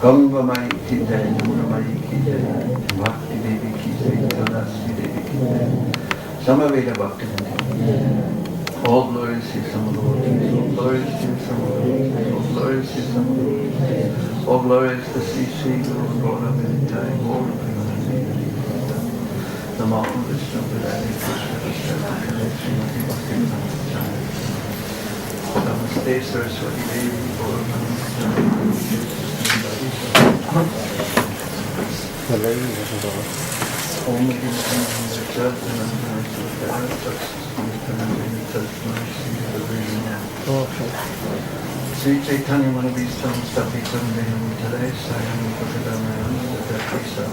Ganga Mai ki jai, Yamuna Mai ki jai, Bhakti Devi ki jai, Janasri Devi ki jai, Samaveda Bhakti Devi. All glories to Samadhi, all glories to Samadhi, all glories to Samadhi, all glories to Sri Sri Guru Gaura Vinittai, Gaura Vinittai. Namo Vishnu Vidani Krishna Katha, Srimati Bhakti Vedanta. Namaste Saraswati Devi, Gaura Sri Chaitanya Manabhistam Stapitam Viham Tadai Sayam Pakadamayam Tadatisa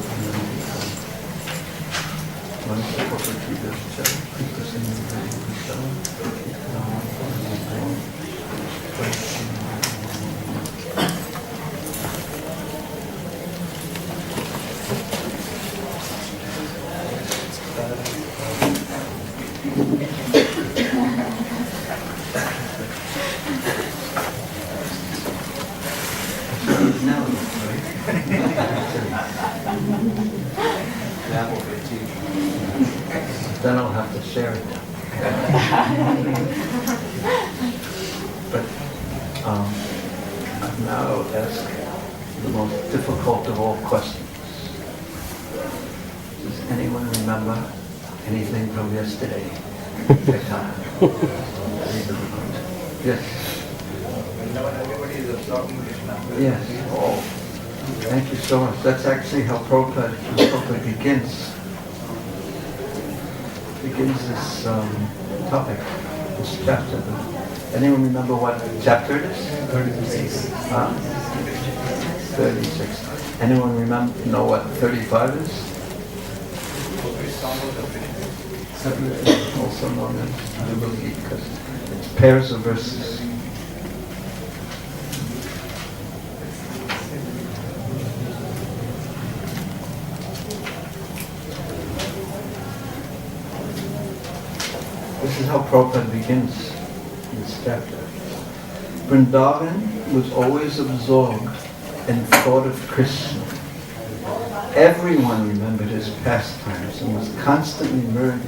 Manasa Papati Dascha Krita Sindhu Then I'll have to share it. But now I'll ask the most difficult of all questions. Does anyone remember anything from yesterday? Yes. Yes. Oh, thank you so much. That's actually how Prabhupada begins this topic, this chapter. Anyone remember what chapter it is? 36. 36. Anyone know what 35 is? Also known as Jubilee, because it's pairs of verses. This is how Prabhupada begins this chapter. Vrindavan was always absorbed in thought of Krishna. Everyone remembered his pastimes and was constantly merged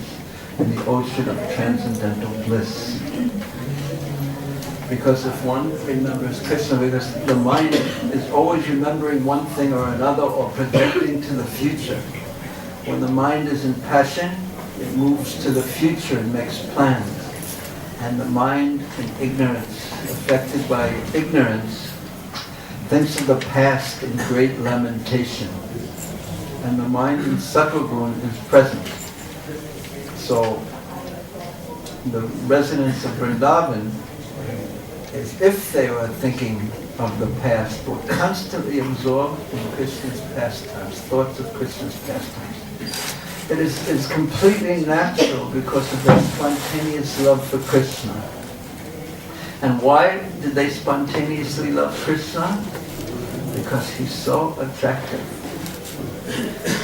in the ocean of transcendental bliss. Because if one remembers Krishna, because the mind is always remembering one thing or another or projecting to the future. When the mind is in passion, it moves to the future and makes plans. And the mind in ignorance, affected by ignorance, thinks of the past in great lamentation. And the mind in Sattva-gun is present. So the residents of Vrindavan, as if they were thinking of the past, were constantly absorbed in Krishna's pastimes, thoughts of Krishna's pastimes. It is completely natural because of their spontaneous love for Krishna. And why did they spontaneously love Krishna? Because he's so attractive.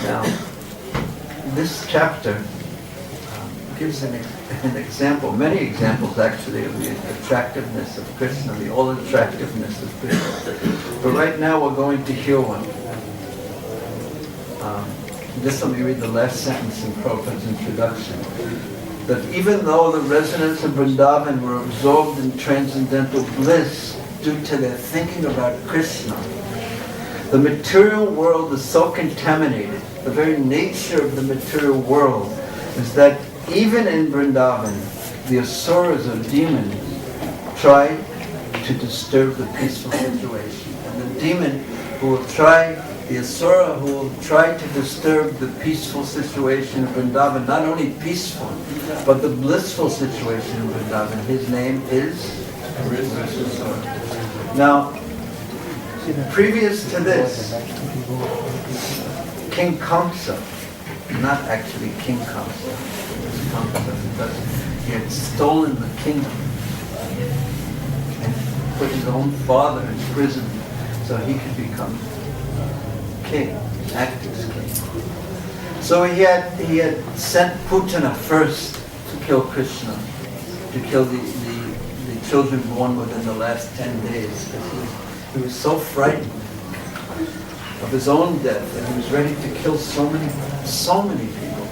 Now, this chapter gives an example, many examples actually, of the attractiveness of Krishna, the all-attractiveness of Krishna. But right now we're going to hear one. Just let me read the last sentence in Prabhupada's introduction. That even though the residents of Vrindavan were absorbed in transcendental bliss due to their thinking about Krishna, the material world is so contaminated. The very nature of the material world is that even in Vrindavan, the asuras or demons try to disturb the peaceful situation. And the demon who will try, the asura who will try to disturb the peaceful situation in Vrindavan, not only peaceful, but the blissful situation in Vrindavan, his name is Aristasura. Now, previous to this, King Kamsa, not actually King Kamsa, it was Kamsa because he had stolen the kingdom and put his own father in prison so he could become king, act as king. So he had sent Putana first to kill Krishna, to kill the children born within the last 10 days. He was so frightened of his own death that he was ready to kill so many people.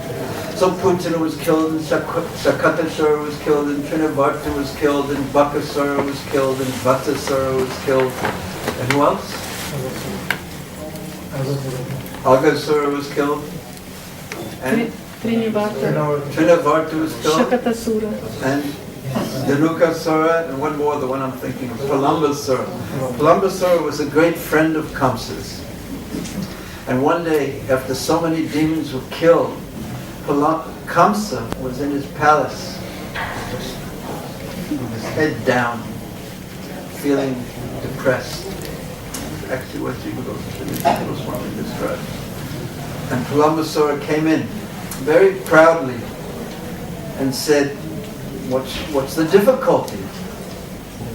So Putana was killed, and Shakatasura was killed, and Trinavarta was killed, and Bakasura was killed, and Vatasura was killed. And who else? Agasura was killed. And Trinavarta was killed. Shakatasura. And Dhanukasura, and one more, the one I'm thinking of, Palambasura. Palambasura was a great friend of Kamsa's. And one day, after so many demons were killed, Kamsa was in his palace, with his head down, feeling depressed. Actually, what H.G Bhurijan described. And Palambasura came in very proudly and said, What's the difficulty?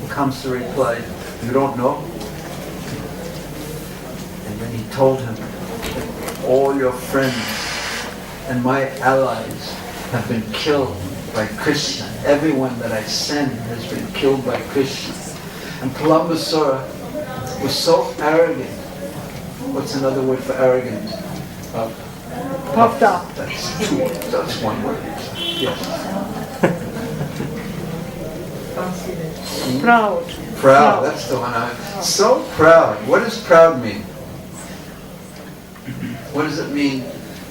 Kamsa replied, "You don't know?" And then he told him that all your friends and my allies have been killed by Krishna. Everyone that I send has been killed by Krishna. And Palambasura was so arrogant. What's another word for arrogant? Puffed up. That's one word. Yes. Proud. Proud, that's the one. So proud. What does proud mean? What does it mean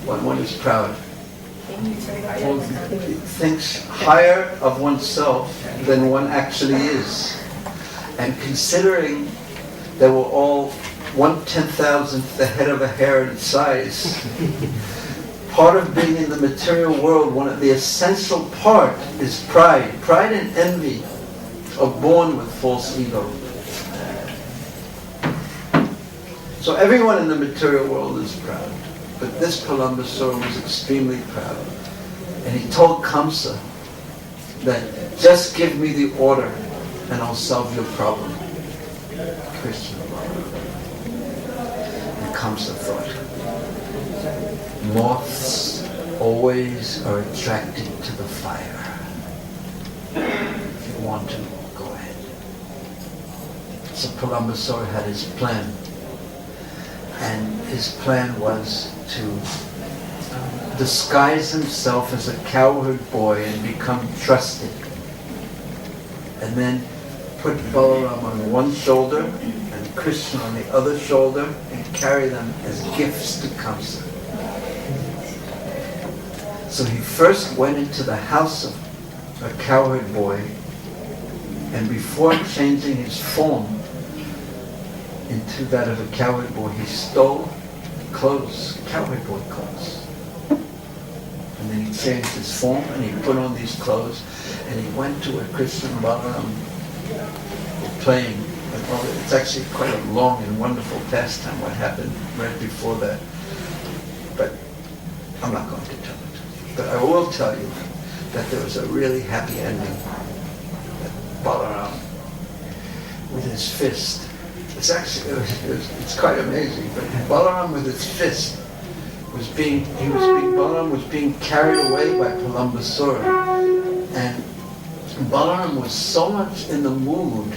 when one is proud? Thinks higher of oneself than one actually is. And considering that we're all 1/10,000th the head of a hair in size, part of being in the material world, the essential part is pride. Pride and envy are born with false ego. So everyone in the material world is proud. But this Palambasura was extremely proud. And he told Kamsa that just give me the order and I'll solve your problem. Krishna. And Kamsa thought, moths always are attracted to the fire. If you want to, go ahead. So Palambasura had his plan. And his plan was to disguise himself as a cowherd boy and become trusted. And then put Balarama on one shoulder and Krishna on the other shoulder and carry them as gifts to Kamsa. So he first went into the house of a cowherd boy, and before changing his form into that of a cowherd boy, he stole clothes, cowherd boy clothes. And then he changed his form and he put on these clothes and he went to where Krishna and Balarama were playing. Well, it's actually quite a long and wonderful pastime what happened right before that. But I'm not going to tell it. But I will tell you that there was a really happy ending. That Balarama, with his fist, it's quite amazing, but Balarama with his fist Balarama was being carried away by Palambasura. And Balarama was so much in the mood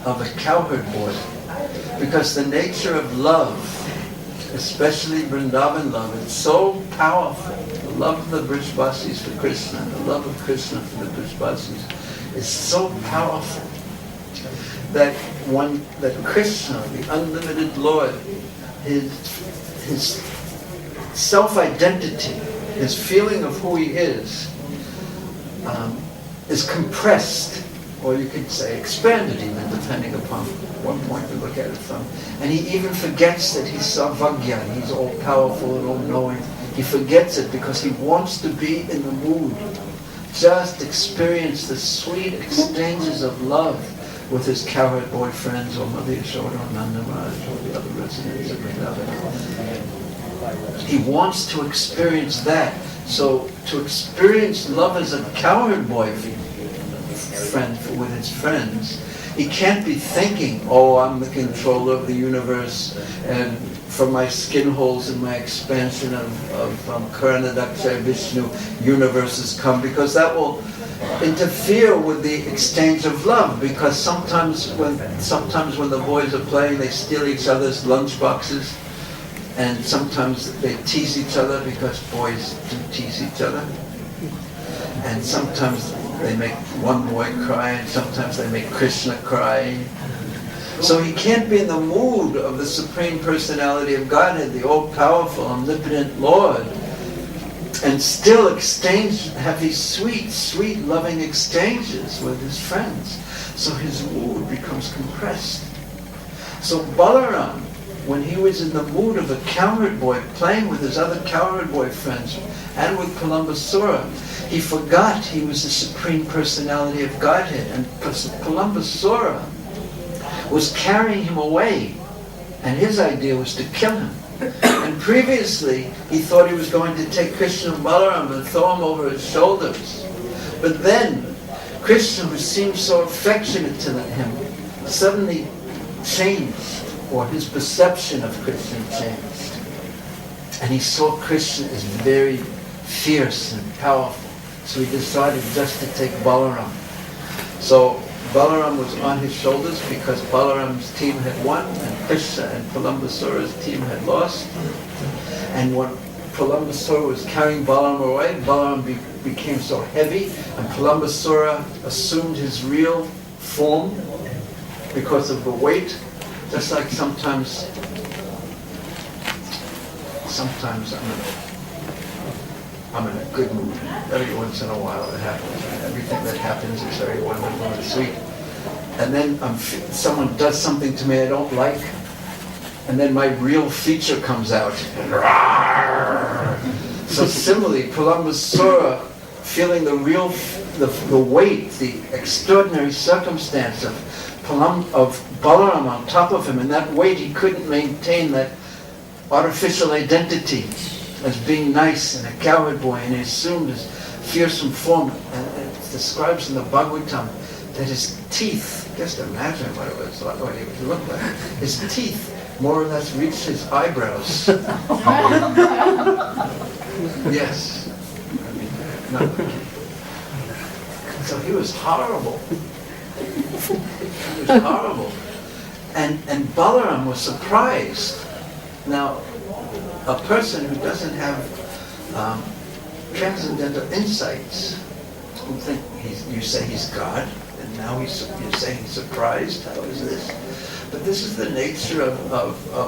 of a cowherd boy, because the nature of love, especially Vrindavan love, it's so powerful. The love of the Brijvasis for Krishna, and the love of Krishna for the Brijvasis is so powerful that Krishna, the unlimited Lord, his self-identity, his feeling of who he is compressed, or you could say expanded even, depending upon what point you look at it from. And he even forgets that he's Sarvagya, he's all-powerful and all-knowing. He forgets it because he wants to be in the mood. Just experience the sweet exchanges of love with his cowherd boy friends, or Mother Yashoda, or Nanda Maharaj, or the other residents of Vrindavan. He wants to experience that. So to experience love as a cowherd boy friend with his friends, he can't be thinking, oh, I'm the controller of the universe, and from my skin holes and my expansion of Karanadaksha Vishnu, universes come, because that will interfere with the exchange of love, because sometimes when the boys are playing, they steal each other's lunch boxes, and sometimes they tease each other, because boys do tease each other, and sometimes they make one boy cry, and sometimes they make Krishna cry. So he can't be in the mood of the Supreme Personality of Godhead, the all-powerful, omnipotent Lord, and still have these sweet, sweet, loving exchanges with his friends. So his mood becomes compressed. So Balaram, when he was in the mood of a cowherd boy, playing with his other cowherd boy friends, and with Kalambasura, he forgot he was the Supreme Personality of Godhead, and Kalambasura was carrying him away, and his idea was to kill him. And previously, he thought he was going to take Krishna and Balaram and throw him over his shoulders. But then, Krishna, who seemed so affectionate to him, suddenly changed, or his perception of Krishna changed. And he saw Krishna as very fierce and powerful. So he decided just to take Balaram. So Balaram was on his shoulders because Balaram's team had won and Krishna and Kalambasura's team had lost. And when Kalambasura was carrying Balaram away, Balaram became so heavy, and Kalambasura assumed his real form because of the weight. Just like sometimes I'm in a good mood. Every once in a while it happens. Everything that happens is very wonderful and sweet. And then someone does something to me I don't like, and then my real feature comes out. So similarly, Kalambasura, feeling the weight, the extraordinary circumstance of Balaram on top of him, and that weight, he couldn't maintain that artificial identity as being nice and a cowherd boy, and he assumed his fearsome form. And it describes in the Bhagavatam that his teeth, just imagine what it was, what he would look like. His teeth more or less reached his eyebrows. Yes. No. So he was horrible. He was horrible. And Balaram was surprised. Now, a person who doesn't have transcendental insights would think you say he's God, and now you're saying he's surprised. How is this? But this is the nature of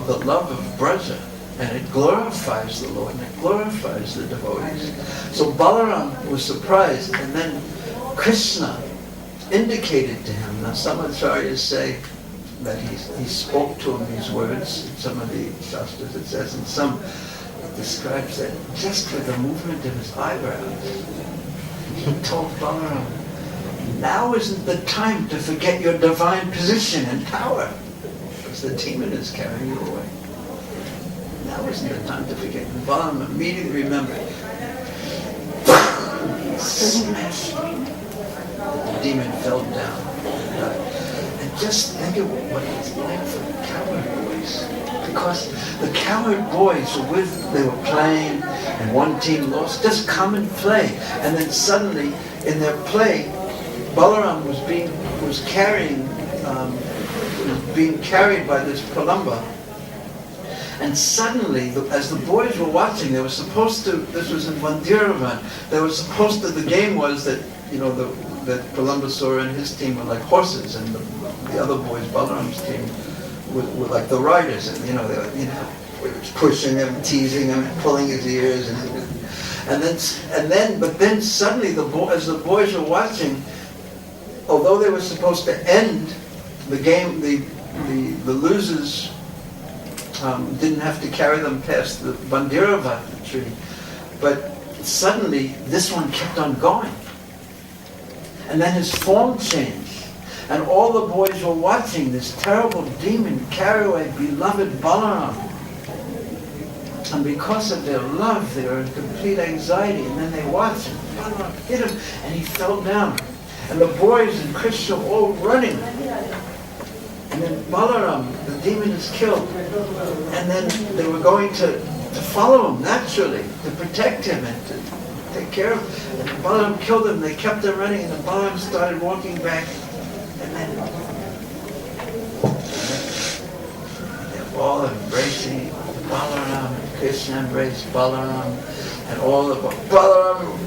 the love of Braja, and it glorifies the Lord, and it glorifies the devotees. So Balaram was surprised, and then Krishna indicated to him. Now some acharyas say that he spoke to him these words. In some of the shastras it says, and some it describes that just with the movement of his eyebrows, he told Balaram, now isn't the time to forget your divine position and power, because the demon is carrying you away. Now isn't the time to forget. And Balaram immediately remembered. Smashed. The demon fell down. And just think of what it's like for the cowherd boys. Because the cowherd boys they were playing, and one team lost. Just come and play. And then suddenly, in their play, Balaram was being carried by this pralamba. And suddenly, as the boys were watching, they were supposed to, this was in Vrindavan, the game was that, that Kalambasura and his team were like horses, and the other boys, Balaram's team, were like the riders, and they were pushing him, teasing him, and pulling his ears, but then suddenly, as the boys were watching, although they were supposed to end the game, the losers didn't have to carry them past the Bandiravat tree, but suddenly this one kept on going. And then his form changed. And all the boys were watching this terrible demon carry away beloved Balaram. And because of their love, they were in complete anxiety. And then they watched, and Balaram hit him, and he fell down. And the boys and Krishna were all running. And then Balaram, the demon, is killed. And then they were going to follow him naturally, to protect him and to take care of him. And Balaram killed him. They kept him running, and Balaram started walking back. And then they're all embracing Balaram. Krishna embraced Balaram, and all the Balaram,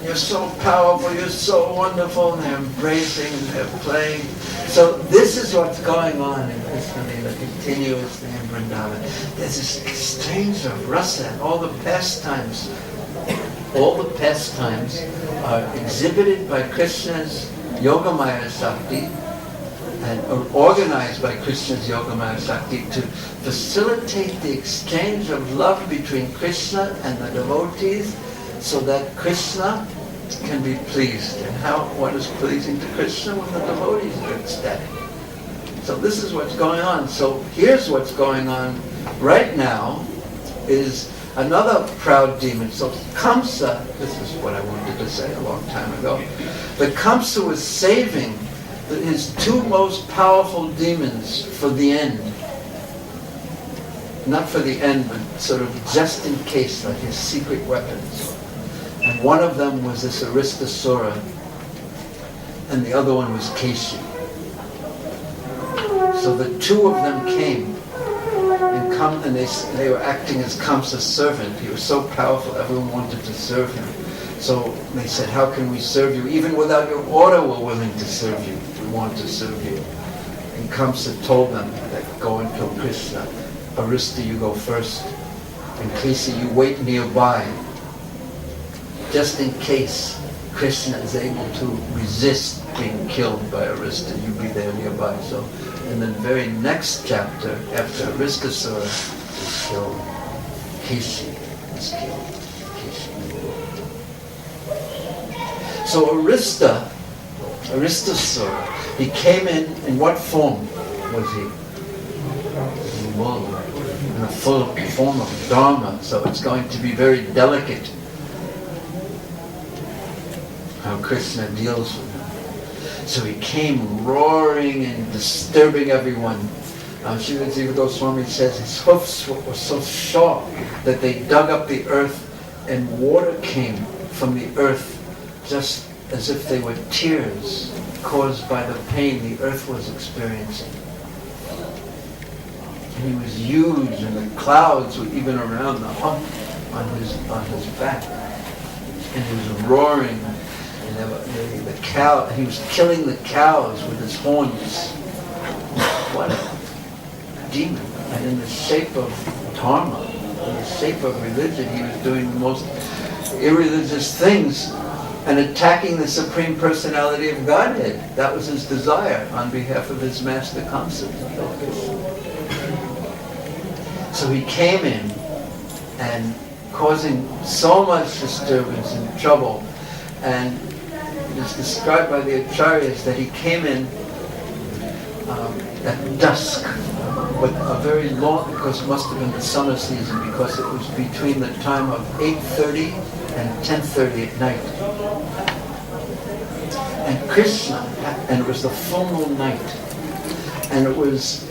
you're so powerful, you're so wonderful, and they're embracing and they're playing. So this is what's going on in Krishna Lila continuously in Vrindavan. There's this exchange of rasa, and all the pastimes are exhibited by Krishna's Yogamaya Shakti and are organized by Krishna's Yogamaya Shakti to facilitate the exchange of love between Krishna and the devotees, so that Krishna can be pleased. And what is pleasing to Krishna? When the devotees are ecstatic. So this is what's going on. So here's what's going on right now is another proud demon. So Kamsa, this is what I wanted to say a long time ago, but Kamsa was saving his two most powerful demons for the end. Not for the end, but sort of just in case, like his secret weapons. And one of them was this Aristasura, and the other one was Keshi. So the two of them came, and they were acting as Kamsa's servant. He was so powerful, everyone wanted to serve him. So they said, how can we serve you? Even without your order, we're willing to serve you. We want to serve you. And Kamsa told them that go and kill Krishna. Arista, you go first. And Keshi, you wait nearby. Just in case Krishna is able to resist being killed by Arista, you be there nearby. So in the very next chapter, after Aristasura is killed, Keshi is killed. So Aristasura, he came in what form was he? Well, in a full form of Dharma, so it's going to be very delicate how Krishna deals with him. So he came roaring and disturbing everyone. Srila Jiva Goswami says his hoofs were so sharp that they dug up the earth and water came from the earth just as if they were tears caused by the pain the earth was experiencing. And he was huge, and the clouds were even around the hump on his back. And he was roaring, and he was killing the cows with his horns. What a demon! And in the shape of dharma, in the shape of religion, he was doing the most irreligious things and attacking the Supreme Personality of Godhead. That was his desire on behalf of his master Kamsa. So he came in and causing so much disturbance and trouble, and it is described by the Acharyas that he came in at dusk, with a very long, because it must have been the summer season, because it was between the time of 8:30 and 10:30 at night. And Krishna, and it was the full moon night, and it was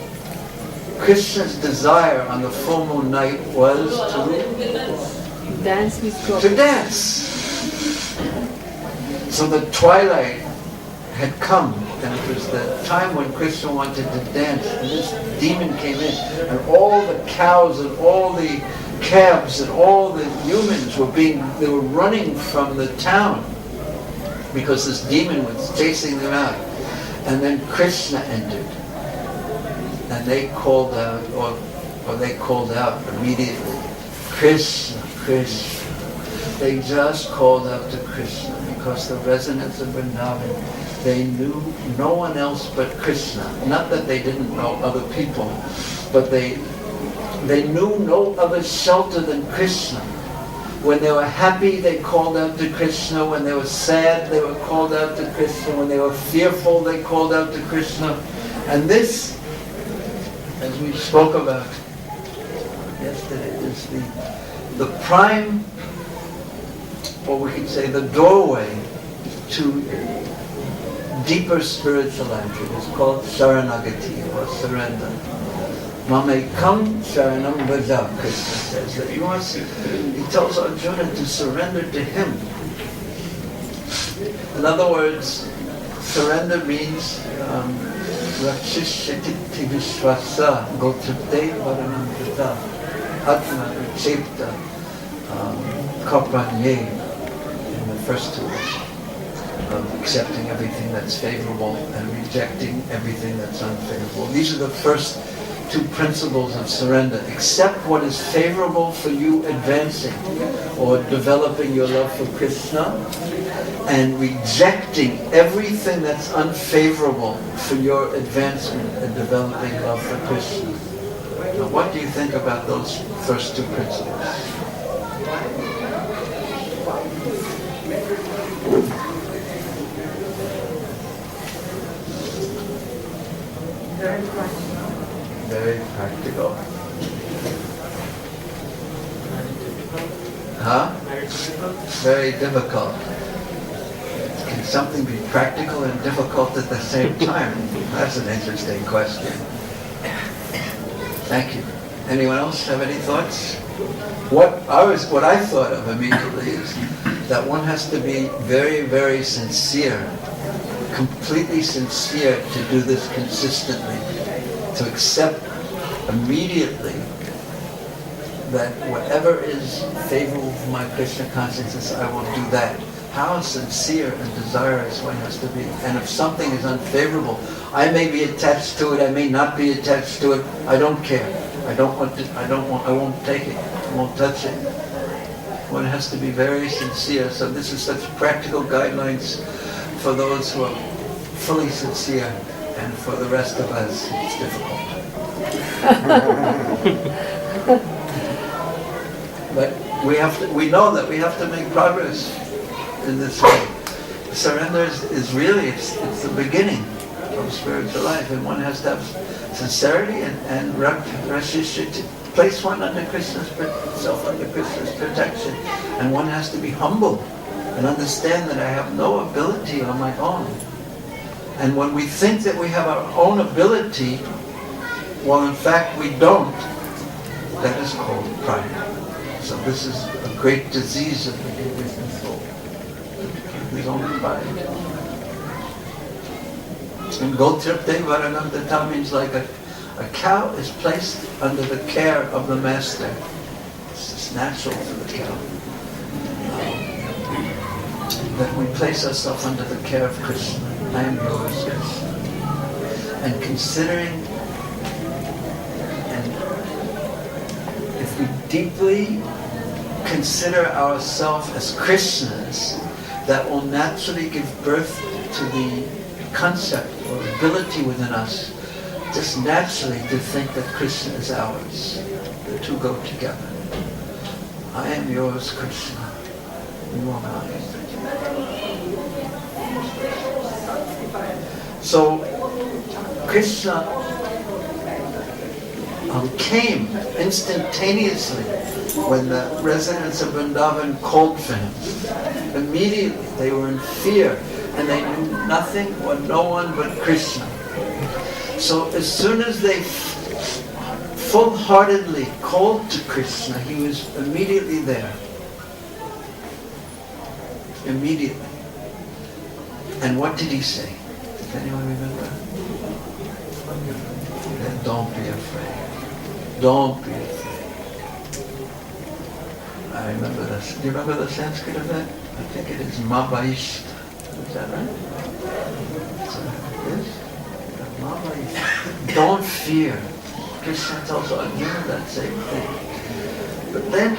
Krishna's desire on the full moon night was to dance with God. To dance. So the twilight had come, and it was the time when Krishna wanted to dance, and this demon came in, and all the cows and all the calves and all the humans they were running from the town because this demon was chasing them out. And then Krishna entered, and they called out, or they called out immediately, Krishna, Krishna. They just called out to Krishna because the residents of Vrindavan, they knew no one else but Krishna. Not that they didn't know other people, but they knew no other shelter than Krishna. When they were happy, they called out to Krishna. When they were sad, they were called out to Krishna. When they were fearful, they called out to Krishna. And this, as we spoke about yesterday, is the prime, or we could say the doorway to deeper spiritual entry. It's called Sharanagati, or surrender. Mamekam Sharanam Vaja, Krishna says that he tells Arjuna to surrender to him. In other words, surrender means Rakshishiti Vishwasa Gotrate Varanamrita Atma Chepta Kopanye, in the first two words, of accepting everything that's favorable and rejecting everything that's unfavorable. These are the first two principles of surrender. Accept what is favorable for you advancing or developing your love for Krishna, and rejecting everything that's unfavorable for your advancement and developing love for Krishna. Now, what do you think about those first two principles? Very practical. Very practical. Huh? Very difficult. Can something be practical and difficult at the same time? That's an interesting question. Thank you. Anyone else have any thoughts? What I thought of immediately is that one has to be very, very sincere, completely sincere to do this consistently, to accept immediately that whatever is favorable for my Krishna consciousness, I will do that. How sincere and desirous one has to be. And if something is unfavorable, I may be attached to it, I may not be attached to it, I don't care. I won't take it, I won't touch it. One has to be very sincere. So this is such practical guidelines for those who are fully sincere, and for the rest of us, it's difficult. But we know that we have to make progress in this way. Surrender is really, it's the beginning of spiritual life, and one has to have sincerity and place one under self under Krishna's protection, and one has to be humble and understand that I have no ability on my own. And when we think that we have our own ability, well, in fact we don't, that is called pride. So this is a great disease of the human soul. His own pride. And Gotrapte Varanamdata means like a cow is placed under the care of the master. It's just natural for the cow. That we place ourselves under the care of Krishna. I am yours, Krishna. And considering, and if we deeply consider ourselves as Krishnas, that will naturally give birth to the concept or ability within us, just naturally to think that Krishna is ours. The two go together. I am yours, Krishna. You are mine. So Krishna came instantaneously when the residents of Vrindavan called for him. Immediately they were in fear and they knew nothing or no one but Krishna. So as soon as they full-heartedly called to Krishna, he was immediately there. Immediately. And what did he say? Does anyone remember? Don't be afraid. Don't be afraid. I remember this. Do you remember the Sanskrit of that? I think it is Mabaishta. Is that right? Yes? Mabaishta. Don't fear. Krishna tells Arjuna that same thing. But then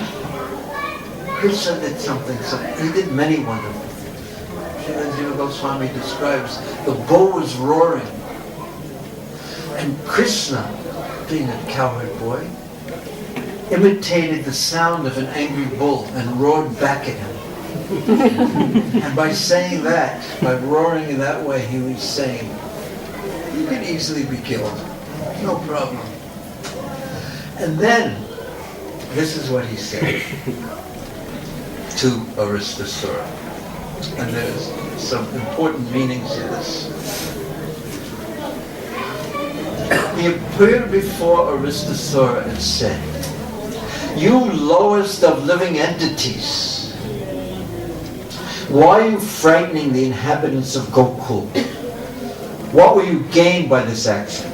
Krishna did something. So he did many wonderful things. Srila Jiva Goswami describes the bull was roaring. And Krishna, being a cowherd boy, imitated the sound of an angry bull and roared back at him. And by saying that, by roaring in that way, he was saying, you can easily be killed. No problem. And then, this is what he said to Aristasura. And there's some important meanings to this. He appeared before Aristasura and said, you lowest of living entities, Why are you frightening the inhabitants of Gokul? What will you gain by this action?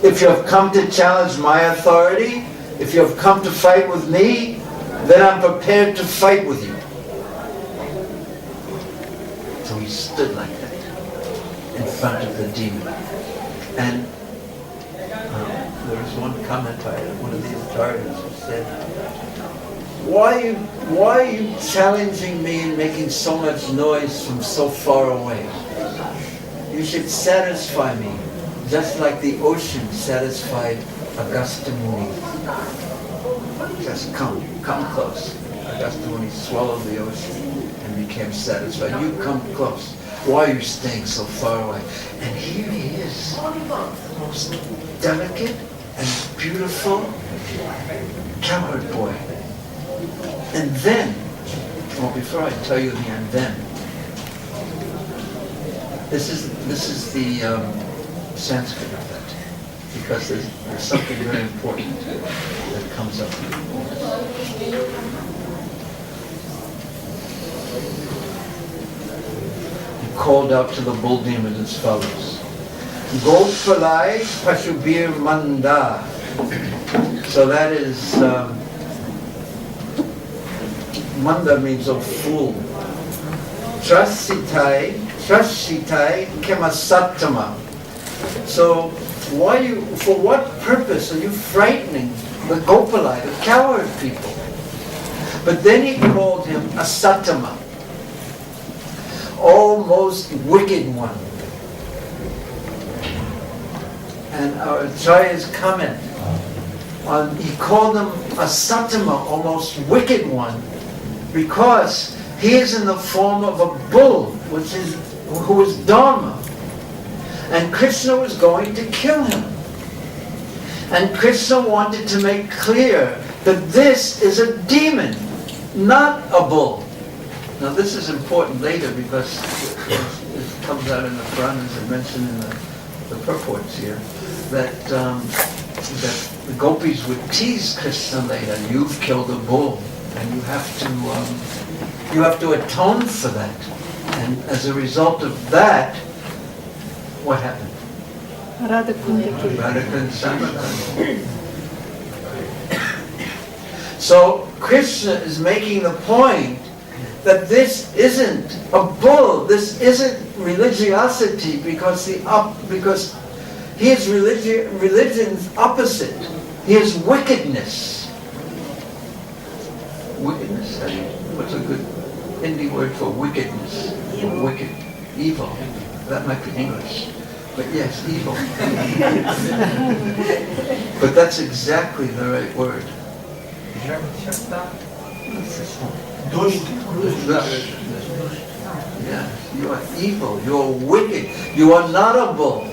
If you have come to challenge my authority, if you have come to fight with me, then I'm prepared to fight with you. So he stood like that in front of the demon. And there was one commentator, one of the authorities, who said, why are you challenging me and making so much noise from so far away? You should satisfy me, just like the ocean satisfied Agastya Muni. Just come close. Agastya Muni swallowed the ocean and became satisfied. You come close. Why are you staying so far away? And here he is, the most delicate and beautiful cowherd boy. And then, well, before I tell you the and then, this is the Sanskrit of that, because there's something very important that comes up. He called out to the bull demon as follows: Gopalai Pashubir Manda. So that is, Manda means a fool. Trasitai Kemasattama. So for what purpose are you frightening the Gopalai, the coward people? But then he called him a Sattama, most wicked one. And our Acharya's comment on, he called him a Sattama, almost wicked one, because he is in the form of a bull, who is Dharma. And Krishna was going to kill him. And Krishna wanted to make clear that this is a demon, not a bull. Now this is important later, because it comes out in the Puranas and mentioned in the purports here, that the gopis would tease Krishna later. You've killed a bull, and you have to atone for that. And as a result of that, what happened? So Krishna is making the point that this isn't a bull, this isn't religiosity, because he is religion's opposite. He is wickedness. Wickedness? What's a good Hindi word for wickedness? Evil. Wicked. Evil. That might be English. But yes, evil. But that's exactly the right word. Yeah, you are evil, you are wicked, you are not a bull.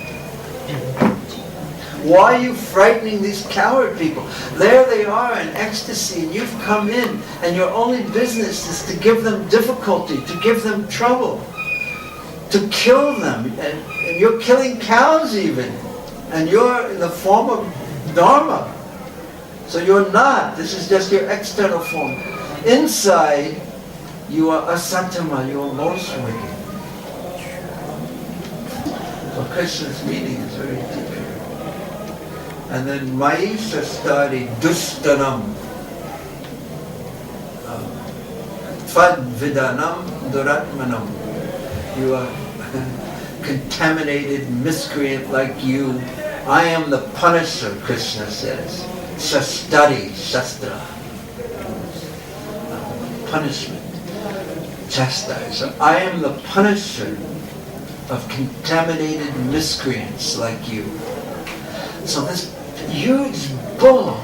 Why are you frightening these coward people? There they are in ecstasy, and you've come in, and your only business is to give them difficulty, to give them trouble, to kill them, and you're killing cows even, and you're in the form of Dharma. So you're not, this is just your external form. Inside, you are asattama, you are most wicked. So Krishna's meaning is very deep here. And then Maisha studied dustanam, fadvidanam duratmanam. You are contaminated miscreant like you. I am the punisher, Krishna says. Shastari, Shastra. Punishment. Chastise. So I am the punisher of contaminated miscreants like you. So this huge bull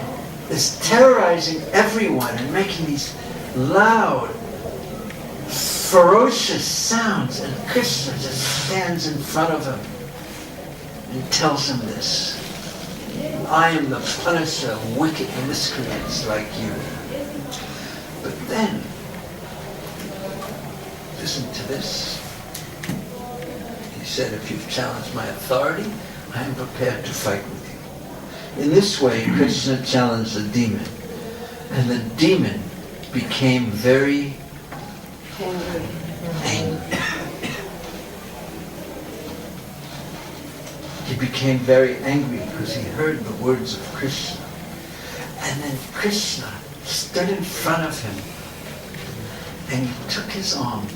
is terrorizing everyone and making these loud, ferocious sounds, and Krishna just stands in front of him and tells him this. I am the punisher of wicked miscreants like you. But then, listen to this. He said, if you've challenged my authority, I am prepared to fight with you. In this way, Krishna challenged the demon, and the demon became very he became very angry because he heard the words of Krishna. And then Krishna stood in front of him and he took his arm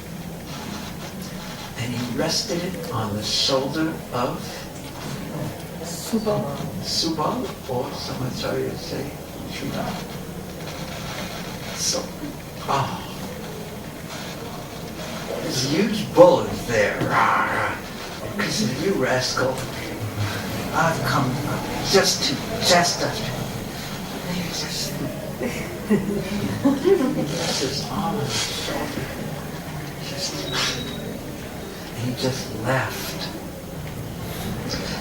and he rested it on the shoulder of Subal, or some acharyas say Srila. So, this huge bull is there. Krishna, you rascal, I've come just to chastise you. And he just rests his arm on his shoulder. And he just laughed.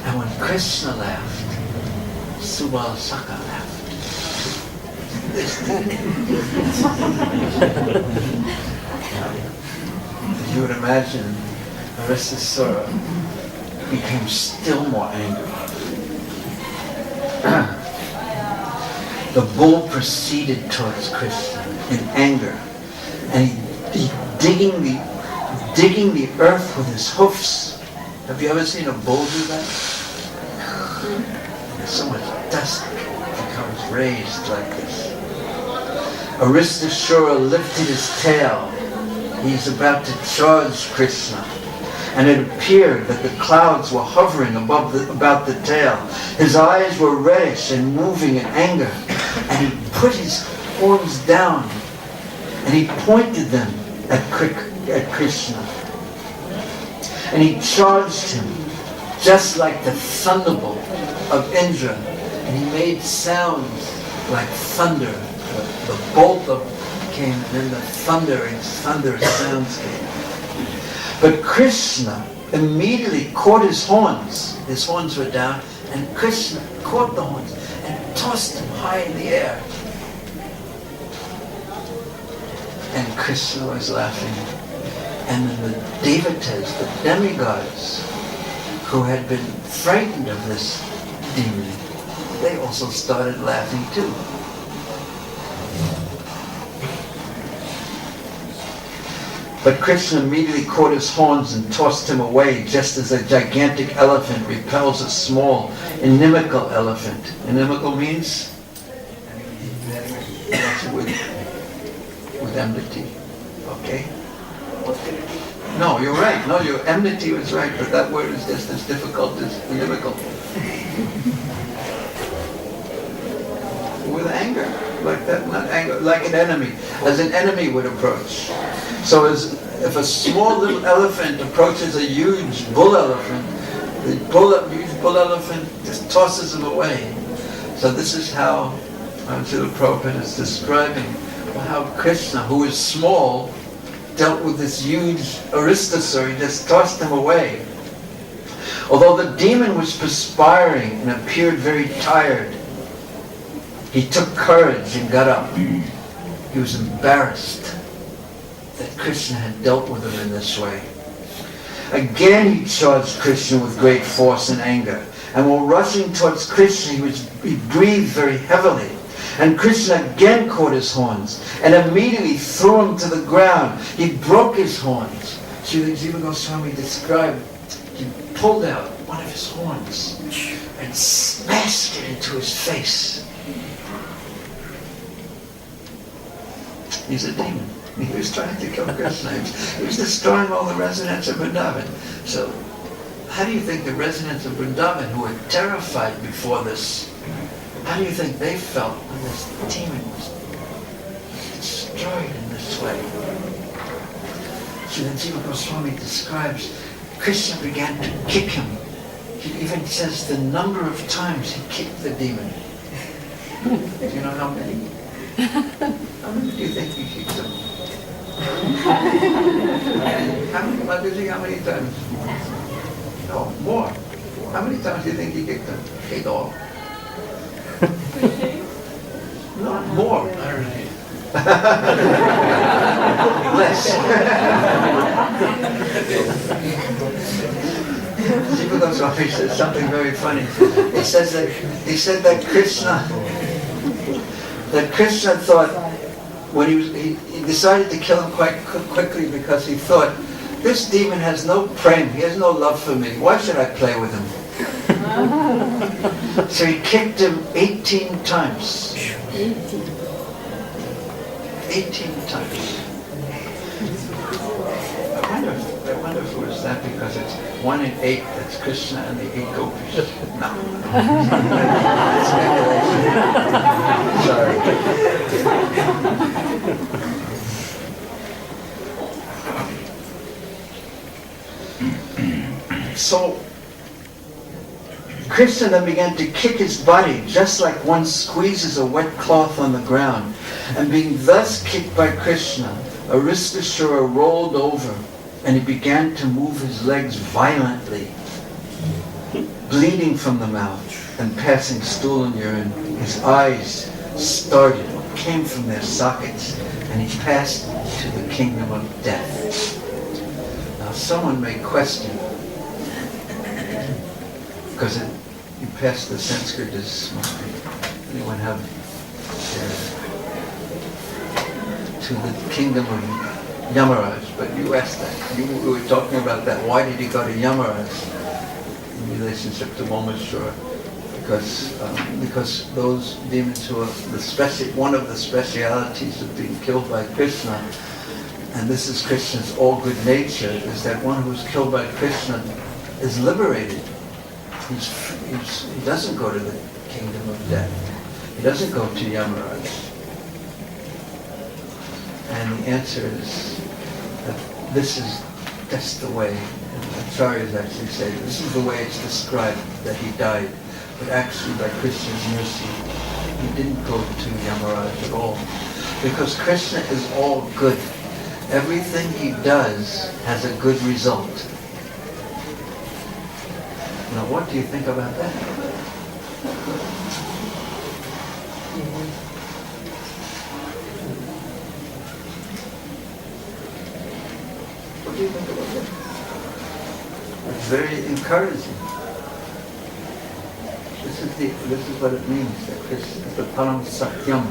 And when Krishna laughed, Subal Saka laughed. You would imagine Aristasura became still more angry. The bull proceeded towards Krishna in anger, and he digging the earth with his hoofs. Have you ever seen a bull do that? There's so much dust becomes raised like this. Aristasura lifted his tail. He's about to charge Krishna. And it appeared that the clouds were hovering about the tail. His eyes were reddish and moving in anger. And he put his horns down and he pointed them at Krishna. And he charged him just like the thunderbolt of Indra. And he made sounds like thunder. The bolt came and then the thunderous sounds came. But Krishna immediately caught his horns. His horns were down, and Krishna caught the horns and tossed them high in the air. And Krishna was laughing. And then the devatas, the demigods, who had been frightened of this demon, they also started laughing too. But Krishna immediately caught his horns and tossed him away, just as a gigantic elephant repels a small, inimical elephant. Inimical means with enmity. Okay? No, you're right. No, your enmity was right, but that word is just as difficult as inimical. With anger, like that, not anger, like an enemy, as an enemy would approach. So if a small little elephant approaches a huge bull elephant, the huge bull elephant just tosses him away. So this is how Srila Prabhupada is describing how Krishna, who is small, dealt with this huge Aristasura. He just tossed him away. Although the demon was perspiring and appeared very tired, he took courage and got up. He was embarrassed that Krishna had dealt with him in this way. Again he charged Krishna with great force and anger. And while rushing towards Krishna, he breathed very heavily. And Krishna again caught his horns and immediately threw him to the ground. He broke his horns. Srila Jiva Goswami described, he pulled out one of his horns and smashed it into his face. He's a demon. He was trying to kill Krishna. He was destroying all the residents of Vrindavan. So, how do you think the residents of Vrindavan, who were terrified before this, how do you think they felt when this demon was destroyed in this way? So then Jiva Goswami describes Krishna began to kick him. He even says the number of times he kicked the demon. Do you know how many? How many do you think he kicked him? How many times? No, more. How many times do you think he kicked him? 8 all. No, more. Less. Jiva Goswami says something very funny. He said that Krishna thought when he decided to kill him quite quickly because he thought This demon has no prem, he has no love for me. Why should I play with him? So he kicked him 18 times. 18 times. I wonder if it was that because it's 1 in 8 that's Krishna and the 8 gopis. No. Sorry. So Krishna then began to kick his body just like one squeezes a wet cloth on the ground. And being thus kicked by Krishna, Aristasura rolled over and he began to move his legs violently, bleeding from the mouth and passing stool and urine. His eyes came from their sockets, and he passed to the kingdom of death. Now someone may question, because you passed the Sanskrit, anyone have to the kingdom of Yamaraj, but you asked that. We were talking about that. Why did he go to Yamaraj in relationship to Momashura? Because those demons who are one of the specialities of being killed by Krishna, and this is Krishna's all good nature, is that one who is killed by Krishna is liberated. He doesn't go to the kingdom of death. He doesn't go to Yamaraj. And the answer is that that's the way, and Acharyas actually say, this is the way it's described that he died. But actually, by Krishna's mercy, he didn't go to Yamaraj at all. Because Krishna is all good. Everything he does has a good result. Now, what do you think about that? What do you think about that? It's very encouraging. This is what it means, that Krishna is the Param Satyam.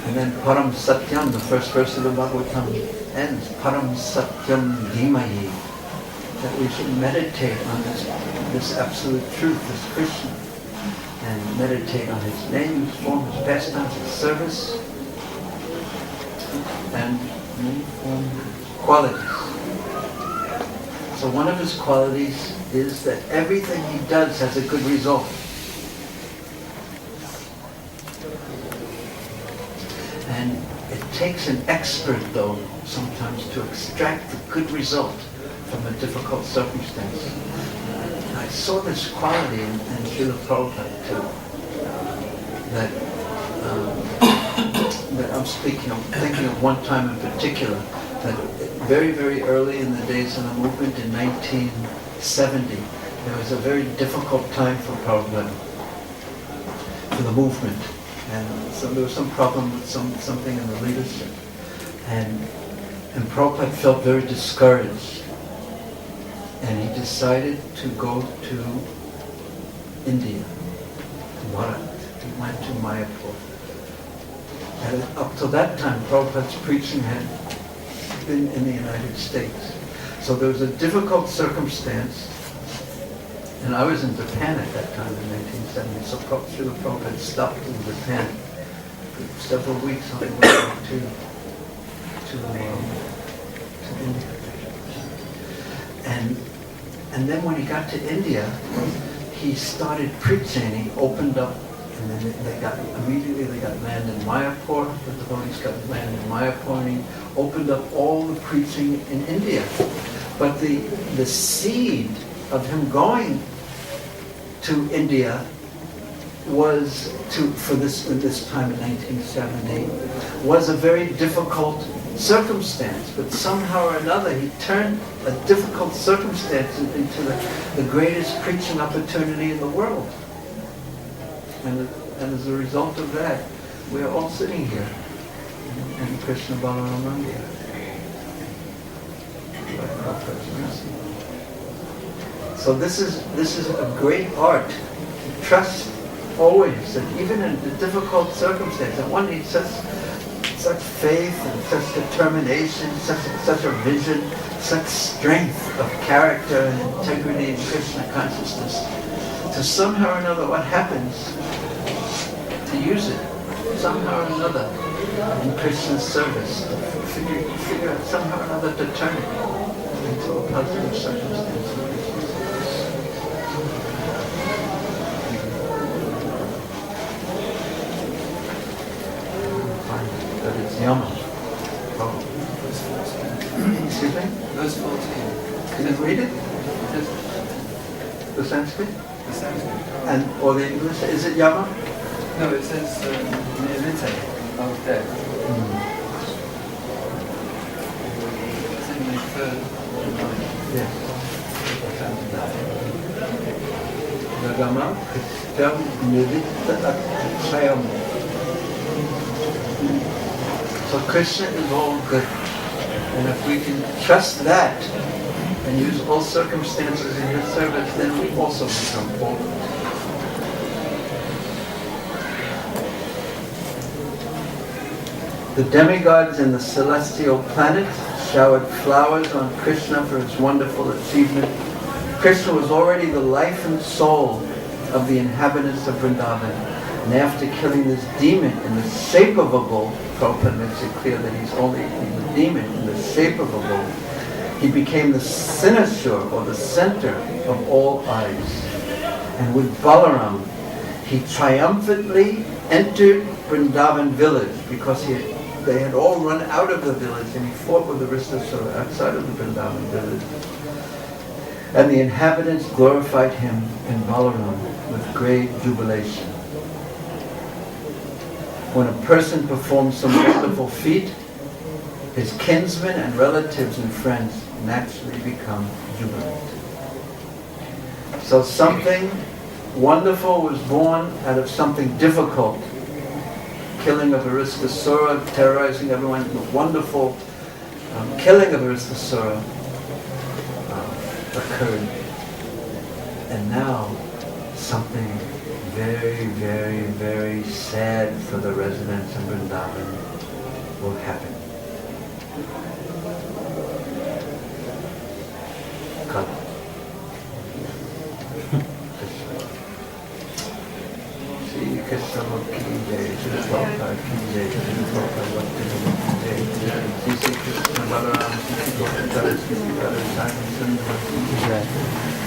And then Param Satyam, the first verse of the Bhagavatam, ends Param Satyam Dhimayi. That we should meditate on this absolute truth, this Krishna, and meditate on his name, his form, his pastimes, his service, and qualities. So one of his qualities is that everything he does has a good result. And it takes an expert, though, sometimes to extract the good result from a difficult circumstance. I saw this quality in Srila Prabhupada too. That I'm thinking of one time in particular, that very, very early in the days of the movement in 1970, there was a very difficult time for Prabhupada, for the movement. And so there was some problem with something in the leadership. And Prabhupada felt very discouraged. And he decided to go to India, to Bharat. He went to Mayapur. And up to that time, Prabhupada's preaching had been in the United States. So there was a difficult circumstance, and I was in Japan at that time in 1970, so Srila Prabhupada stopped in Japan for several weeks on the way to India. And then when he got to India, he started preaching. He opened up, and then they got land in Mayapur. The devotees got land in Mayapur, and he opened up all the preaching in India. But the seed of him going to India was in this time in 1970 was a very difficult circumstance, but somehow or another he turned a difficult circumstance into the greatest preaching opportunity in the world. And as a result of that, we are all sitting here in Krishna Balarama. So this is a great art. Trust always that even in the difficult circumstance, and one needs such faith and such determination, such a vision, such strength of character and integrity in Krishna consciousness, to somehow or another what happens to use it somehow or another in Krishna's service, to figure out somehow or another to turn it into a positive circumstance. That it's Yama. Oh. Excuse me? Verse 14. Can you read it? Yes. The Sanskrit? The Sanskrit. And or the English? Is it Yama? No, it says Nirvite of death. It's in the third line. Yes. Nagama Kristam Nivitta Akshayam. So Krishna is all good. And if we can trust that and use all circumstances in his service, then we also become all good. The demigods in the celestial planets showered flowers on Krishna for his wonderful achievement. Krishna was already the life and soul of the inhabitants of Vrindavan. And after killing this demon in the shape of a bull, Prabhupada makes it clear that he's a demon in the shape of a bull, he became the cynosure, or the center of all eyes. And with Balarama, he triumphantly entered Vrindavan village because they had all run out of the village, and he fought with Aristasura outside of the Vrindavan village. And the inhabitants glorified him in Balarama with great jubilation. When a person performs some wonderful feat, his kinsmen and relatives and friends naturally become jubilant. So something wonderful was born out of something difficult. Killing of Aristasura, terrorizing everyone, the wonderful killing of Aristasura occurred. And now something very, very, very sad for the residents of Vrindavan will happen. Katha. Shri Krishna Ki Jai, Shri Prabhupada Ki Jai, Shri Prabhupada Bhakti Ki Jai, Shri Krishna Balarama Ki Jai, Shri Krishna Katha Ki Jai.